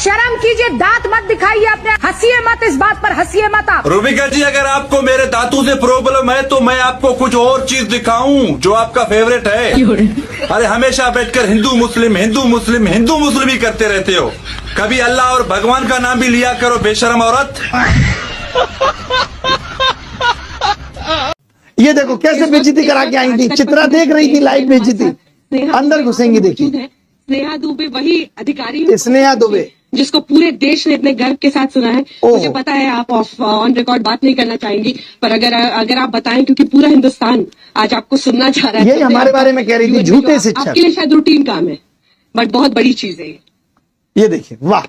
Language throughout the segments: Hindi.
शर्म कीजिए, दांत मत दिखाइए अपने, हंसिए मत, इस बात पर हंसिए मत आप। रूबिका जी, अगर आपको मेरे दांतों से प्रॉब्लम है तो मैं आपको कुछ और चीज दिखाऊं जो आपका फेवरेट है। अरे हमेशा बैठकर हिंदू मुस्लिम हिंदू मुस्लिम हिंदू मुस्लिम ही करते रहते हो। कभी अल्लाह और भगवान का नाम भी लिया करो, बेशरम औरत। ये देखो कैसे बेइज्जती करा के आई थी, चित्रा देख रही थी लाइव बेइज्जती, अंदर घुसेंगी देखिए। स्नेहा दुबे वही अधिकारी है, स्नेहा दुबे जिसको पूरे देश ने इतने गर्व के साथ सुना है। मुझे पता है आप ऑन रिकॉर्ड बात नहीं करना चाहेंगी, पर अगर आप बताएं, क्योंकि पूरा हिंदुस्तान आज आपको सुनना चाह रहा है। यही हमारे बारे में कह रही थी, झूठे शिक्षक। आपके लिए शायद रूटीन काम है, बट बहुत बड़ी चीज है ये देखिए। वाह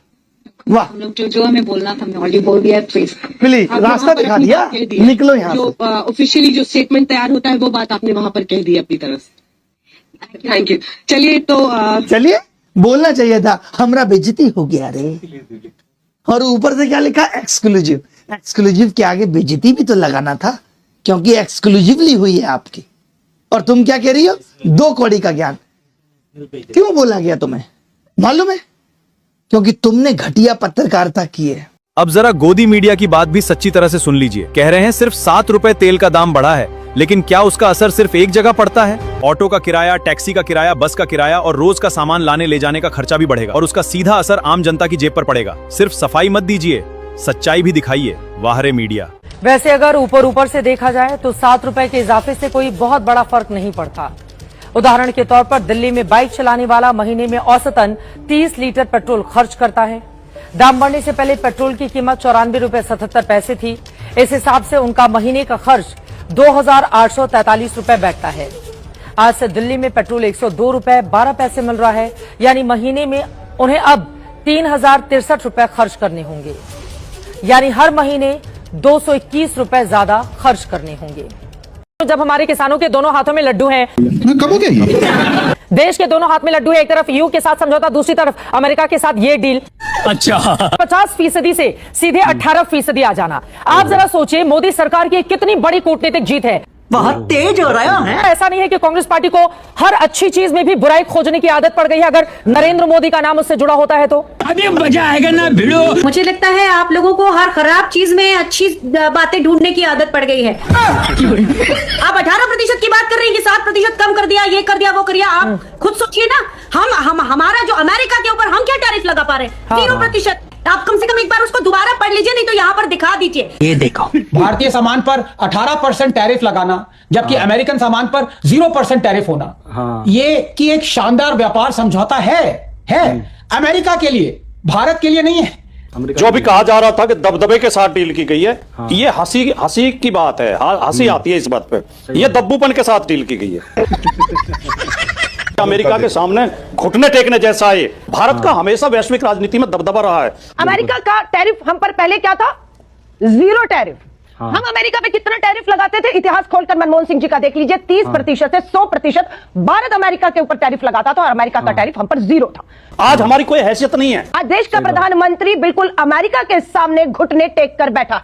वाह, हम लोग जो हमें बोलना था हमने ऑलरेडी बोल दिया। प्लीज रास्ता दिखा दिया, निकलो यहाँ जो ऑफिशियली जो स्टेटमेंट तैयार होता है वो बात आपने वहां पर कह दी अपनी तरफ से। Thank you. चलिए तो चलिए, बोलना चाहिए था, हमरा बेइज्जती हो गया रे। और ऊपर से क्या लिखा, एक्सक्लूसिव। एक्सक्लूसिव के आगे बेइज्जती भी तो लगाना था, क्योंकि एक्सक्लूसिवली हुई है आपकी। और तुम क्या कह रही हो, 2 कौड़ी का ज्ञान। क्यों बोला गया तुम्हें मालूम है? क्योंकि तुमने घटिया पत्रकारिता की है। अब जरा गोदी मीडिया की बात भी सच्ची तरह से सुन लीजिए। कह रहे हैं सिर्फ 7 रुपए तेल का दाम बढ़ा है, लेकिन क्या उसका असर सिर्फ एक जगह पड़ता है? ऑटो का किराया, टैक्सी का किराया, बस का किराया और रोज का सामान लाने ले जाने का खर्चा भी बढ़ेगा, और उसका सीधा असर आम जनता की जेब पर पड़ेगा। सिर्फ सफाई मत दीजिए, सच्चाई भी दिखाइए। वाह रे मीडिया। वैसे अगर ऊपर से देखा जाए तो 7 रुपए के इजाफे से कोई बहुत बड़ा फर्क नहीं पड़ता। उदाहरण के तौर पर दिल्ली में बाइक चलाने वाला महीने में औसतन 30 लीटर पेट्रोल खर्च करता है। दाम बढ़ने से पहले पेट्रोल की कीमत 94 रुपए 77 पैसे थी। इस हिसाब से उनका महीने का खर्च 2,843 रुपए बैठता है। आज से दिल्ली में पेट्रोल 102 रुपए 12 पैसे मिल रहा है, यानी महीने में उन्हें अब 3,063 रुपए खर्च करने होंगे, यानी हर महीने 221 रुपए ज्यादा खर्च करने होंगे। जब हमारे किसानों के दोनों हाथों में लड्डू हैं, कब हो गया? देश के दोनों हाथ में लड्डू है, एक तरफ ईयू के साथ समझौता, दूसरी तरफ अमेरिका के साथ ये डील। अच्छा, 50% से सीधे 18% आ जाना। आप जरा सोचिए, मोदी सरकार की कितनी बड़ी कूटनीतिक जीत है। बहुत तेज हो रहा है। ऐसा नहीं है कि कांग्रेस पार्टी को हर अच्छी चीज में भी बुराई खोजने की आदत पड़ गई है। अगर नरेंद्र मोदी का नाम उससे जुड़ा होता है तो अभी मजा आएगा ना भिड़ो। मुझे लगता है आप लोगों को हर खराब चीज में अच्छी बातें ढूंढने की आदत पड़ गई है। आप 18% की बात कर रही हैं कि 7% कम कर दिया, ये कर दिया, वो कर दिया। आप खुद सोचिए ना, हम हमारा जो अमेरिका के ऊपर हम क्या टैरिफ लगा पा रहे हैं? 0%। आप कम से कम एक बार उसको दोबारा पढ़ लीजिए, नहीं तो यहाँ पर दिखा दीजिए। ये देखो, भारतीय सामान पर 18% टैरिफ लगाना, जबकि अमेरिकन सामान पर 0% टैरिफ होना, ये कि एक शानदार व्यापार समझौता है अमेरिका के लिए, भारत के लिए नहीं है। जो भी कहा जा रहा था कि दबदबे के साथ डील की गई है, ये हंसी की बात है, हंसी आती है इस बात पे। ये दब्बूपन के साथ डील की गई है। अमेरिका के सामने घुटने टेकने जैसा है। भारत का हमेशा वैश्विक राजनीति में दबदबा रहा है। अमेरिका का टैरिफ हम पर पहले क्या था? 0 टैरिफ। हम अमेरिका पे कितना टैरिफ लगाते थे, इतिहास खोलकर मनमोहन सिंह जी का देख लीजिए। 30% से 100% भारत अमेरिका के ऊपर टैरिफ लगाता था, और अमेरिका का टैरिफ हम पर 0 था। आज हमारी कोई हैसियत नहीं है। आज देश का प्रधानमंत्री बिल्कुल अमेरिका के सामने घुटने टेक कर बैठा।